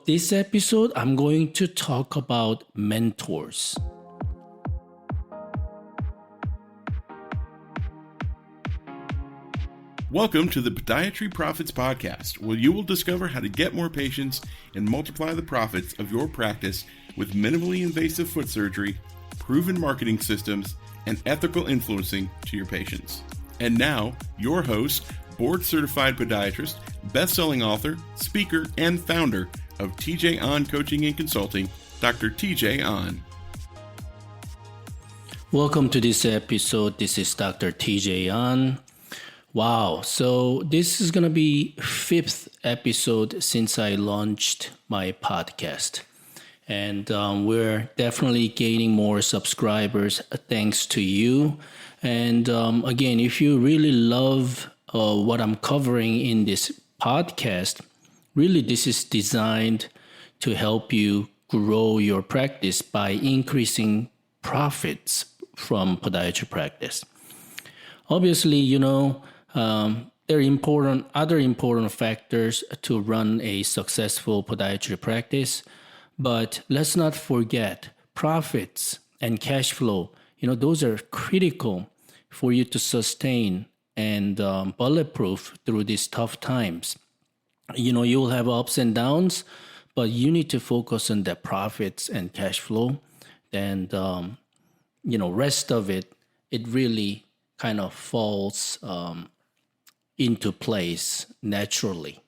this episode, I'm going to talk about mentors. Welcome to the Podiatry Profits Podcast, where you will discover how to get more patients and multiply the profits of your practice with minimally invasive foot surgery, proven marketing systems, and ethical influencing to your patients. And now, your host, board-certified podiatrist, best-selling author, speaker, and founder of TJ Ahn Coaching and Consulting, Dr. TJ Ahn. Welcome to this episode. This is Dr. TJ Ahn. Wow, so this is going to be 5th episode since I launched my podcast. And we're definitely gaining more subscribers thanks to you. And again, if you really love what I'm covering in this podcast, really this is designed to help you grow your practice by increasing profits from podiatry practice. Obviously, there are other important factors to run a successful podiatry practice, but let's not forget profits and cash flow. Those are critical for you to sustain and bulletproof through these tough times. You'll have ups and downs, but you need to focus on the profits and cash flow. And, rest of it really kind of falls into place naturally.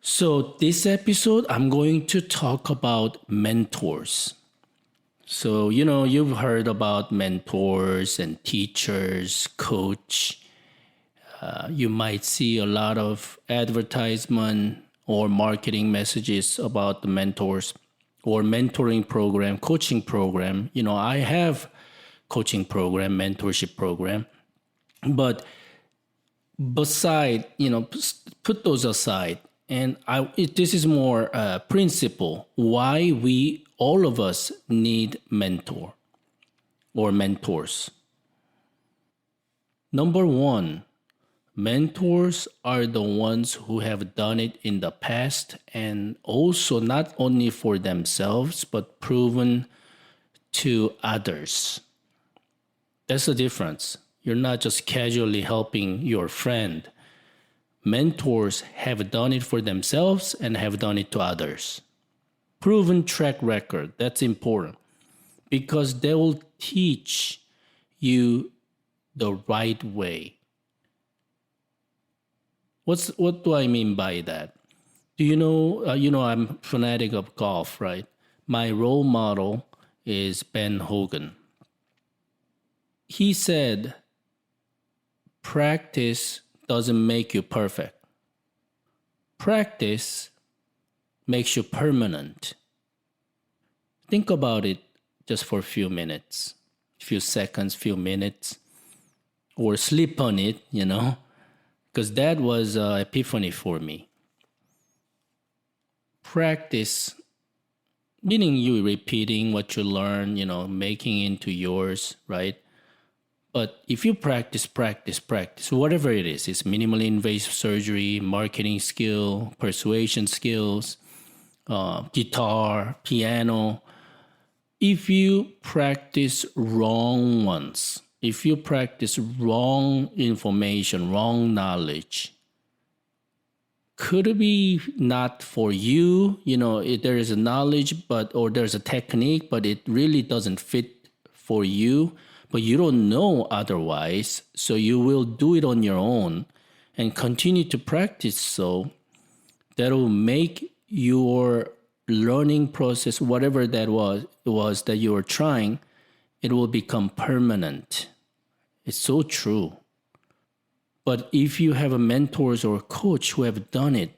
So this episode, I'm going to talk about mentors. So, you've heard about mentors and teachers, coach. You might see a lot of advertisement or marketing messages about the mentors or mentoring program, coaching program. I have coaching program, mentorship program, but put those aside. And this is more principle why all of us need mentor or mentors. Number one, mentors are the ones who have done it in the past and also not only for themselves, but proven to others. That's the difference. You're not just casually helping your friend. Mentors have done it for themselves and have done it to others. Proven track record, that's important because they will teach you the right way. What do I mean by that? Do you know, I'm fanatic of golf, right? My role model is Ben Hogan. He said, practice doesn't make you perfect. Practice makes you permanent. Think about it just for a few minutes, few seconds, few minutes, or sleep on it, because that was an epiphany for me. Practice, meaning you repeating what you learn, making into yours, right? But if you practice, whatever it is, it's minimally invasive surgery, marketing skill, persuasion skills, guitar, piano. If you practice wrong ones, if you practice wrong information, wrong knowledge, could it be not for you? There is a knowledge, or there's a technique, but it really doesn't fit for you. But you don't know otherwise, so you will do it on your own and continue to practice. So that will make your learning process, whatever that was that you were trying, it will become permanent. It's so true. But if you have a mentors or a coach who have done it,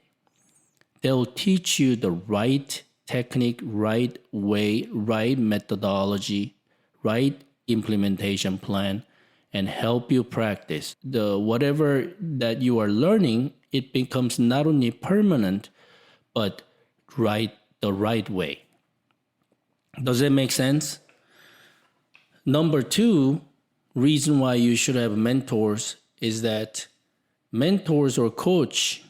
they'll teach you the right technique, right way, right methodology, right implementation plan, and help you practice. Whatever that you are learning, it becomes not only permanent, but the right way. Does that make sense? Number two, reason why you should have mentors is that mentors or coach,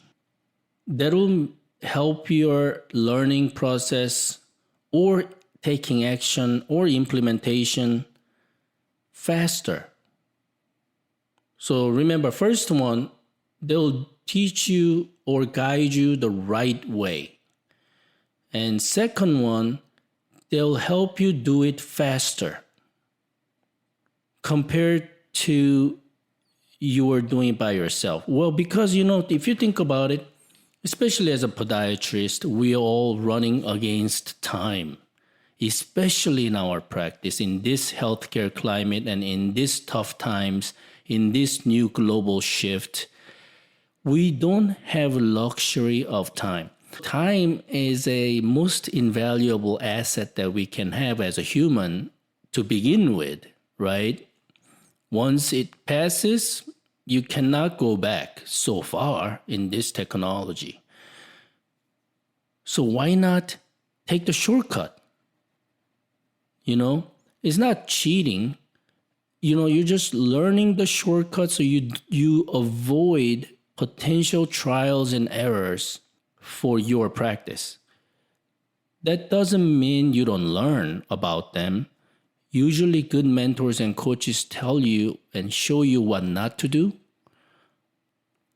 they will help your learning process or taking action or implementation faster. So remember, first one, they'll teach you or guide you the right way. And second one, they'll help you do it faster compared to you are doing it by yourself. Well, because, if you think about it, especially as a podiatrist, we are all running against time, especially in our practice, in this healthcare climate and in these tough times, in this new global shift. We don't have luxury of time. Time is a most invaluable asset that we can have as a human to begin with, right? Once it passes, you cannot go back so far in this technology. So why not take the shortcut? It's not cheating. You're just learning the shortcut so you avoid potential trials and errors for your practice. That doesn't mean you don't learn about them. Usually good mentors and coaches tell you and show you what not to do,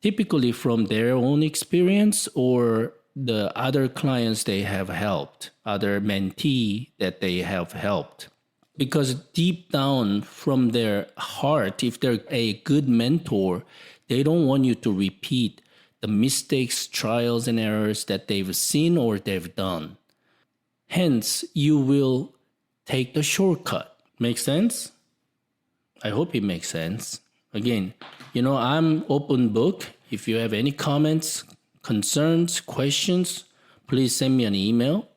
typically from their own experience or the other clients they have helped, other mentee that they have helped. Because deep down from their heart, if they're a good mentor, they don't want you to repeat the mistakes, trials, and errors that they've seen or they've done. Hence, you will take the shortcut. Make sense? I hope it makes sense. Again, I'm open book. If you have any comments, concerns, questions, please send me an email,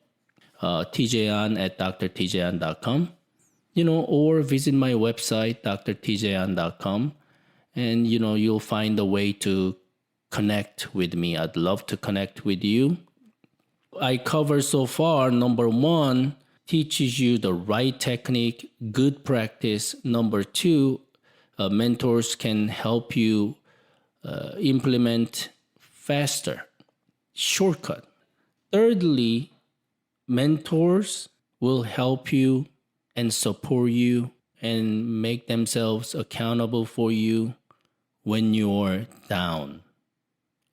tjan@drtjan.com, or visit my website, drtjan.com, and, you'll find a way to connect with me. I'd love to connect with you. I cover so far, number one, teaches you the right technique, good practice. Number two, mentors can help you implement faster, shortcut. Thirdly, mentors will help you and support you and make themselves accountable for you when you're down,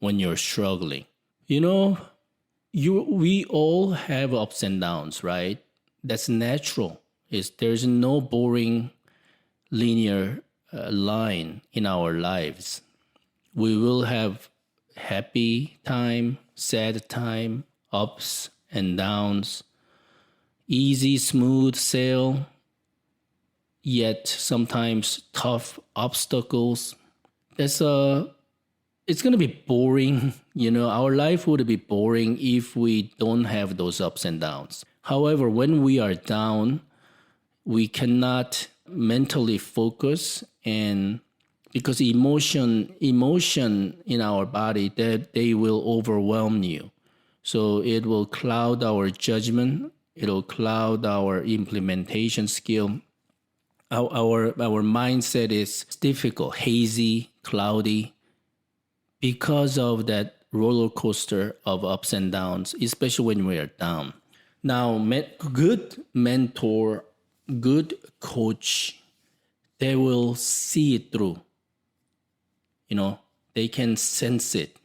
when you're struggling. We all have ups and downs, right? That's natural. There's no boring linear line in our lives. We will have happy time, sad time, ups and downs, easy, smooth sail, yet sometimes tough obstacles. It's going to be boring. Our life would be boring if we don't have those ups and downs. However, when we are down, we cannot mentally focus, and because emotion in our body, that they will overwhelm you. So it will cloud our judgment. It'll cloud our implementation skill. Our mindset is difficult, hazy, cloudy, because of that roller coaster of ups and downs, especially when we are down. Now, good mentor, good coach, they will see it through. They can sense it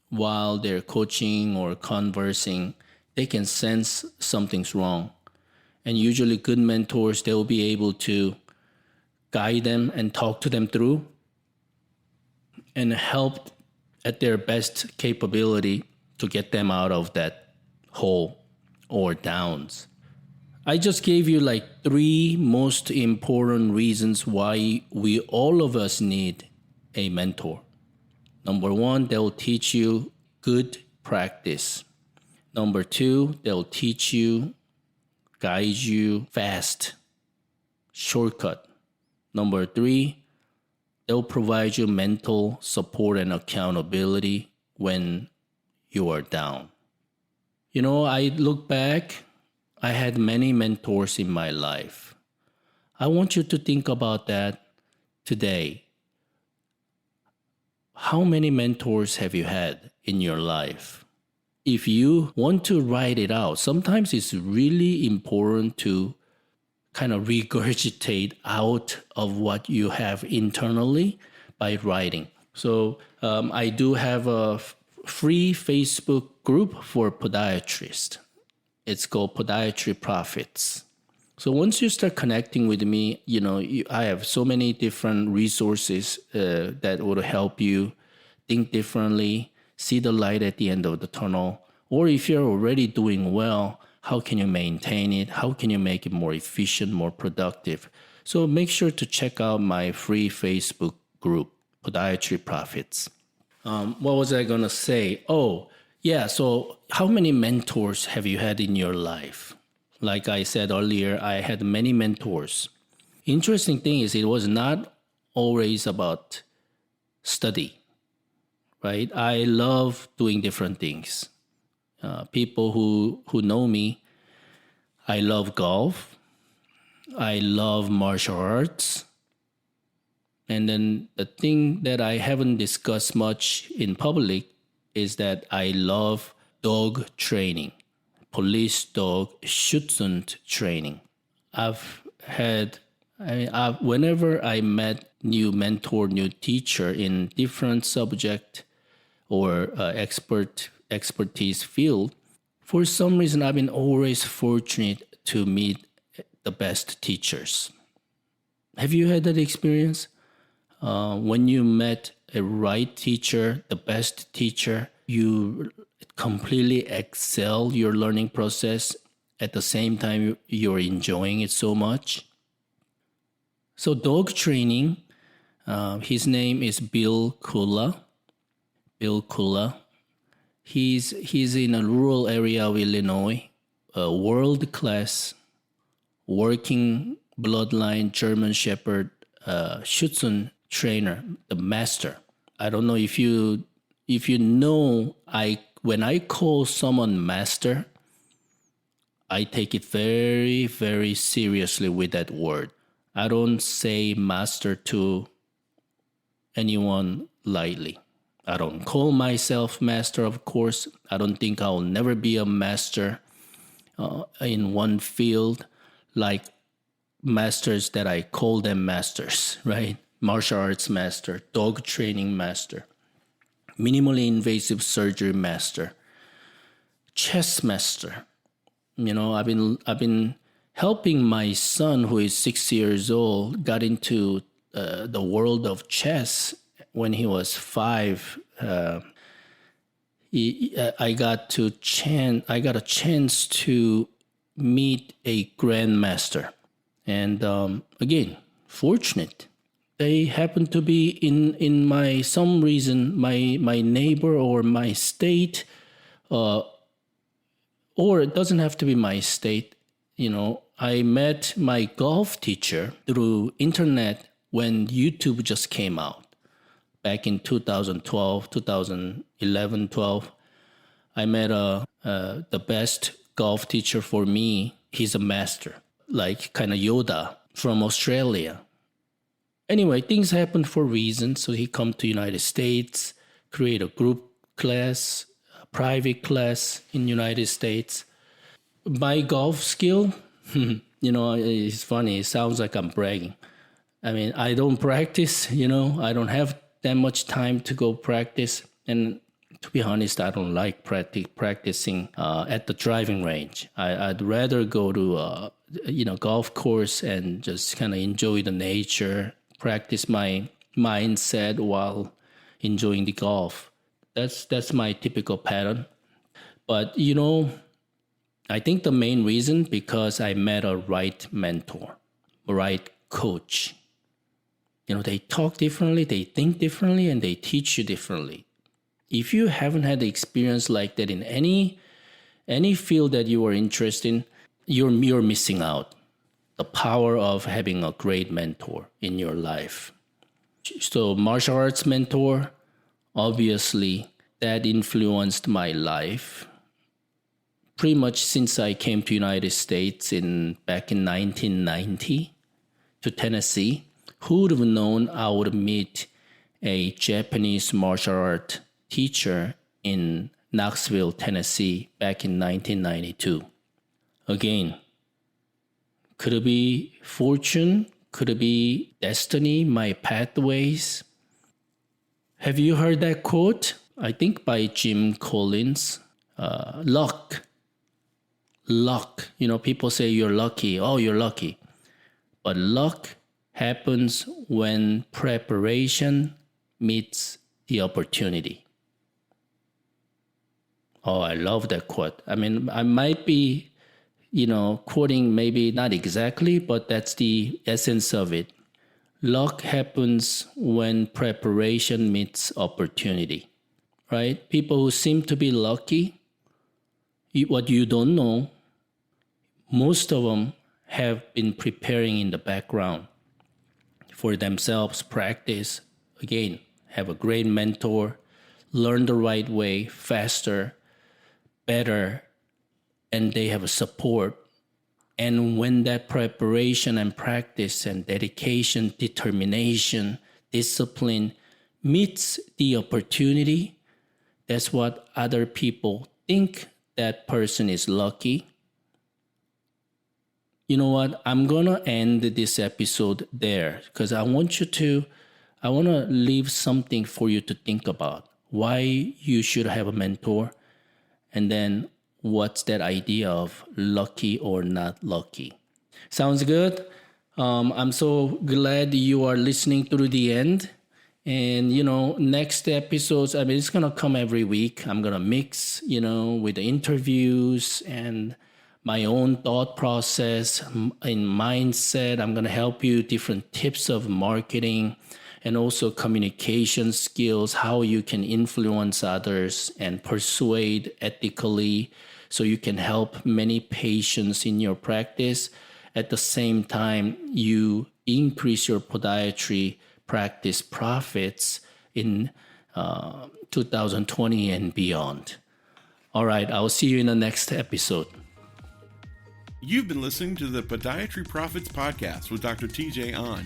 while they're coaching or conversing. They can sense something's wrong. And usually good mentors, they will be able to guide them and talk to them through and help at their best capability to get them out of that hole or downs. I just gave you 3 most important reasons why all of us need a mentor. Number 1, they'll teach you good practice. Number 2, they'll teach you, guide you fast, shortcut. Number 3, they'll provide you mental support and accountability when you are down. I look back, I had many mentors in my life. I want you to think about that today. How many mentors have you had in your life? if you want to write it out, sometimes it's really important to kind of regurgitate out of what you have internally by writing. So I do have a free Facebook group for podiatrists. It's called Podiatry Profits. So once you start connecting with me, I have so many different resources that will help you think differently, see the light at the end of the tunnel. Or if you're already doing well, how can you maintain it? How can you make it more efficient, more productive? So make sure to check out my free Facebook group, Podiatry Profits. What was I going to say? Oh, yeah. So how many mentors have you had in your life? Like I said earlier, I had many mentors. Interesting thing is it was not always about study, right? I love doing different things. People who know me, I love golf. I love martial arts. And then the thing that I haven't discussed much in public is that I love dog training, police dog Schutzhund training. Whenever I met new mentor, new teacher in different subject or expertise field, for some reason I've been always fortunate to meet the best teachers. Have you had that experience? When you met a right teacher, the best teacher, you completely excel your learning process. At the same time, you're enjoying it so much. So dog training, his name is Bill Kula. Bill Kula. He's in a rural area of Illinois, a world-class working bloodline German Shepherd Schutzhund trainer, the master. I don't know if you know, when I call someone master, I take it very, very seriously with that word. I don't say master to anyone lightly. I don't call myself master, of course. I don't think I'll never be a master in one field like masters that I call them masters, right? Martial arts master, dog training master, minimally invasive surgery master, chess master. I've been helping my son, who is 6 years old, got into the world of chess when he was 5. I got a chance to meet a grandmaster, and again, fortunate. They happen to be in my my neighbor or my state, or it doesn't have to be my state. I met my golf teacher through internet when YouTube just came out back in 2012, 2011, 12. I met the best golf teacher for me. He's a master, like kind of Yoda from Australia. Anyway, things happen for reasons. So he come to United States, create a group class, a private class in United States. My golf skill, it's funny. It sounds like I'm bragging. I mean, I don't practice, I don't have that much time to go practice. And to be honest, I don't like practicing at the driving range. I'd rather go to a golf course and just kind of enjoy the nature, practice my mindset while enjoying the golf. That's my typical pattern. But I think the main reason, because I met a right mentor, a right coach. They talk differently, they think differently, and they teach you differently. If you haven't had the experience like that in any field that you are interested in, you're missing out. The power of having a great mentor in your life. So martial arts mentor, obviously, that influenced my life pretty much since I came to United States back in 1990 to Tennessee. Who would have known I would meet a Japanese martial art teacher in Knoxville, Tennessee, back in 1992. Again, could it be fortune? Could it be destiny, my pathways? Have you heard that quote? I think by Jim Collins. Luck. People say you're lucky. Oh, you're lucky. But luck happens when preparation meets the opportunity. Oh, I love that quote. I mean, I might be, quoting maybe not exactly, but that's the essence of it. Luck happens when preparation meets opportunity, right? People who seem to be lucky, what you don't know, most of them have been preparing in the background for themselves, practice, again, have a great mentor, learn the right way, faster, better, and they have a support. And when that preparation and practice and dedication, determination, discipline meets the opportunity, that's what other people think that person is lucky. You know what? I'm going to end this episode there because I want to leave something for you to think about. Why you should have a mentor, and then what's that idea of lucky or not lucky. Sounds good? I'm so glad you are listening through the end. And, next episodes, it's going to come every week. I'm going to mix, with the interviews and my own thought process and mindset. I'm going to help you different tips of marketing and also communication skills, how you can influence others and persuade ethically so you can help many patients in your practice. At the same time, you increase your podiatry practice profits in 2020 and beyond. All right, I'll see you in the next episode. You've been listening to the Podiatry Profits Podcast with Dr. TJ Ahn.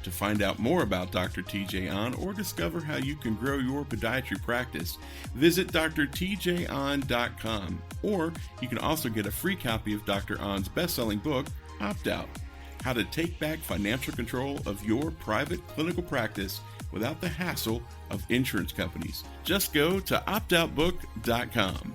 To find out more about Dr. TJ Ahn or discover how you can grow your podiatry practice, visit drtjahn.com. Or you can also get a free copy of Dr. Ahn's best-selling book, Opt Out: How to Take Back Financial Control of Your Private Clinical Practice Without the Hassle of Insurance Companies. Just go to optoutbook.com.